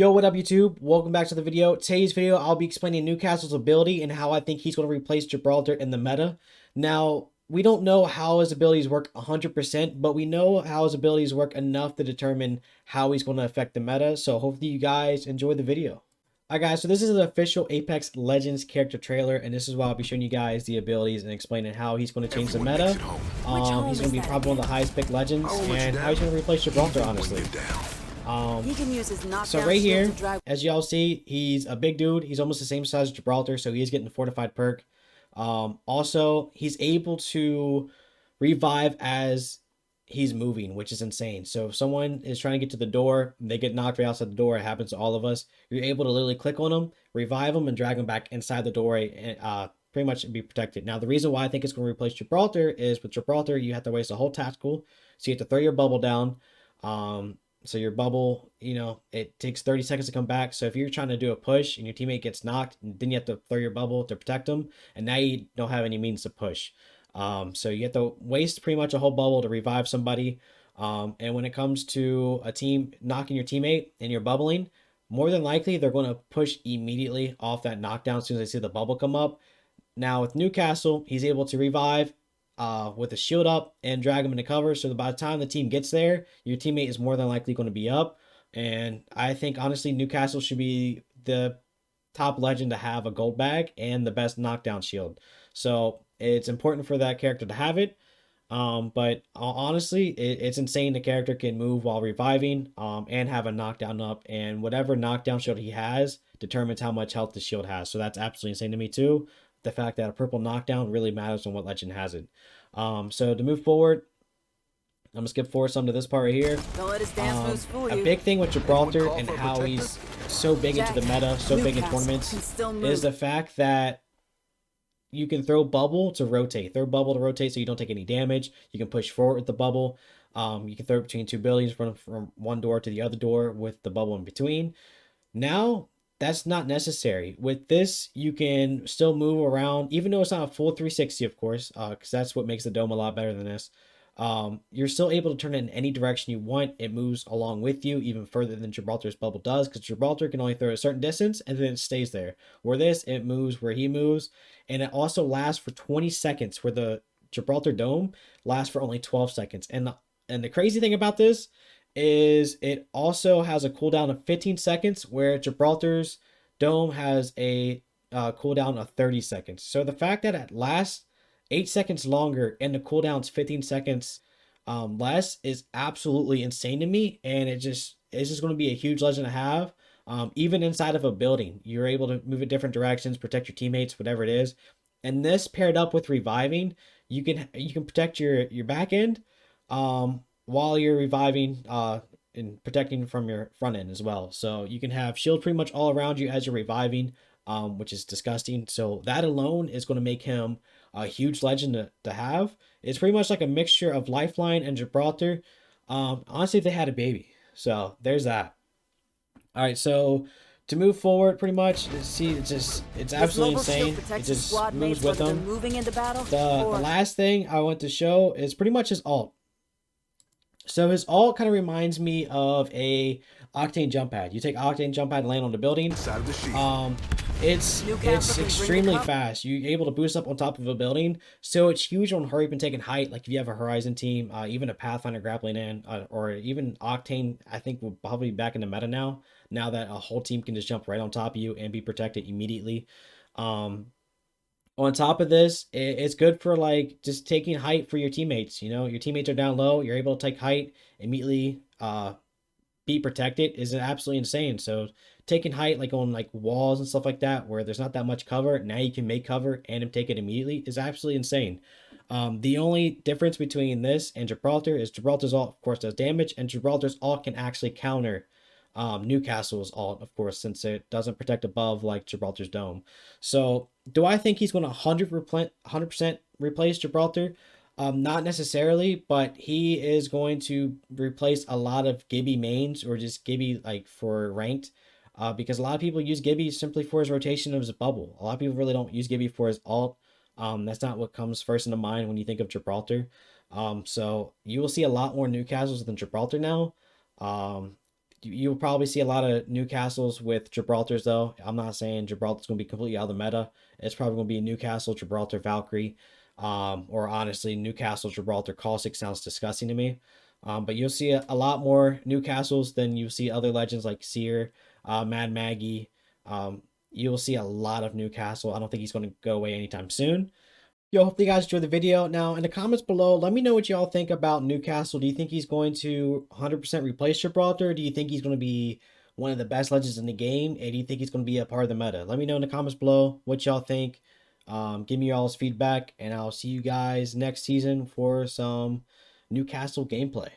Yo, what up YouTube? Welcome back to the video. Today's video, I'll be explaining Newcastle's ability and how I think he's going to replace Gibraltar in the meta. Now, we don't know how his abilities work 100%, but we know how his abilities work enough to determine how he's going to affect the meta. So hopefully you guys enjoy the video. Alright guys, so this is an official Apex Legends character trailer, and this is why I'll be showing you guys the abilities and explaining how he's going to change the meta. He's going to be probably one of the highest picked legends, and how he's going to replace Gibraltar, honestly. He can use his So right here, as y'all see, he's a big dude. He's almost the same size as Gibraltar, so he is getting the fortified perk. Also, he's able to revive as he's moving, which is insane. So if someone is trying to get to the door, they get knocked right outside the door. It happens to all of us. You're able to literally click on them, revive them, and drag them back inside the doorway and pretty much be protected. Now, the reason why I think it's going to replace Gibraltar is with Gibraltar, you have to waste a whole tactical. So you have to throw your bubble down. So your bubble, it takes 30 seconds to come back. So if you're trying to do a push and your teammate gets knocked, then you have to throw your bubble to protect them. And now you don't have any means to push. So you have to waste pretty much a whole bubble to revive somebody. And when it comes to a team knocking your teammate and you're bubbling, more than likely they're going to push immediately off that knockdown as soon as they see the bubble come up. Now with Newcastle, he's able to revive with a shield up and drag him into cover. So by the time the team gets there, your teammate is more than likely going to be up. And I think, honestly, Newcastle should be the top legend to have a gold bag and the best knockdown shield. So it's important for that character to have it. But honestly, it's insane the character can move while reviving and have a knockdown up. And whatever knockdown shield he has determines how much health the shield has. So that's absolutely insane to me too. The fact that a purple knockdown really matters on what legend has it. So to move forward, I'm gonna skip forward some to this part right here. Don't let his dance moves fool you. A big thing with Gibraltar and how he's so big into the meta, so big in tournaments, is the fact that you can throw bubble to rotate. Throw bubble to rotate so you don't take any damage. You can push forward with the bubble. You can throw it between two buildings from one door to the other door with the bubble in between. Now, that's not necessary. With this, you can still move around, even though it's not a full 360, of course, because that's what makes the dome a lot better than this. You're still able to turn it in any direction you want. It moves along with you even further than Gibraltar's bubble does, because Gibraltar can only throw a certain distance and then it stays there. Where this, it moves where he moves, and it also lasts for 20 seconds, where the Gibraltar dome lasts for only 12 seconds. And the crazy thing about this is it also has a cooldown of 15 seconds, where Gibraltar's dome has a cooldown of 30 seconds. So the fact that it lasts 8 seconds longer and the cooldown's 15 seconds less is absolutely insane to me, and it's just going to be a huge legend to have. Even inside of a building, you're able to move in different directions, protect your teammates, whatever it is. And this paired up with reviving, you can protect your back end while you're reviving and protecting from your front end as well. So you can have shield pretty much all around you as you're reviving, which is disgusting. So that alone is going to make him a huge legend to have. It's pretty much like a mixture of Lifeline and Gibraltar. Honestly, if they had a baby. So there's that. All right, so to move forward, pretty much, see, it's absolutely insane. It just moves with them. The last thing I want to show is pretty much his ult. So his ult kind of reminds me of a Octane jump pad. You take Octane jump pad and land on the building. It's extremely fast. You're able to boost up on top of a building. So it's huge on hurry up and taking height. Like if you have a Horizon team, even a Pathfinder grappling in, or even Octane, I think will probably be back in the meta now. Now that a whole team can just jump right on top of you and be protected immediately. On top of this, it's good for like just taking height for your teammates. Your teammates are down low. You're able to take height immediately. Be protected is absolutely insane. So taking height like on like walls and stuff like that, where there's not that much cover, now you can make cover and take it immediately, is absolutely insane. The only difference between this and Gibraltar is Gibraltar's ult, of course, does damage, and Gibraltar's ult can actually counter Newcastle's ult, of course, since it doesn't protect above like Gibraltar's dome. So do I think he's going to 100% replace Gibraltar? Not necessarily, but he is going to replace a lot of Gibby mains, or just Gibby like for ranked, because a lot of people use Gibby simply for his rotation of his bubble. A lot of people really don't use Gibby for his ult. That's not what comes first into mind when you think of Gibraltar. So you will see a lot more Newcastles than Gibraltar now. You'll probably see a lot of Newcastles with Gibraltars, though. I'm not saying Gibraltar's going to be completely out of the meta. It's probably going to be a Newcastle, Gibraltar, Valkyrie. Or honestly, Newcastle, Gibraltar, Caustic sounds disgusting to me. But you'll see a lot more Newcastles than you see other legends like Seer, Mad Maggie. You'll see a lot of Newcastle. I don't think he's going to go away anytime soon. Yo, hopefully you guys enjoyed the video. Now, in the comments below, let me know what y'all think about Newcastle. Do you think he's going to 100% replace Gibraltar? Do you think he's going to be one of the best legends in the game? And do you think he's going to be a part of the meta? Let me know in the comments below what y'all think. Give me y'all's feedback, and I'll see you guys next season for some Newcastle gameplay.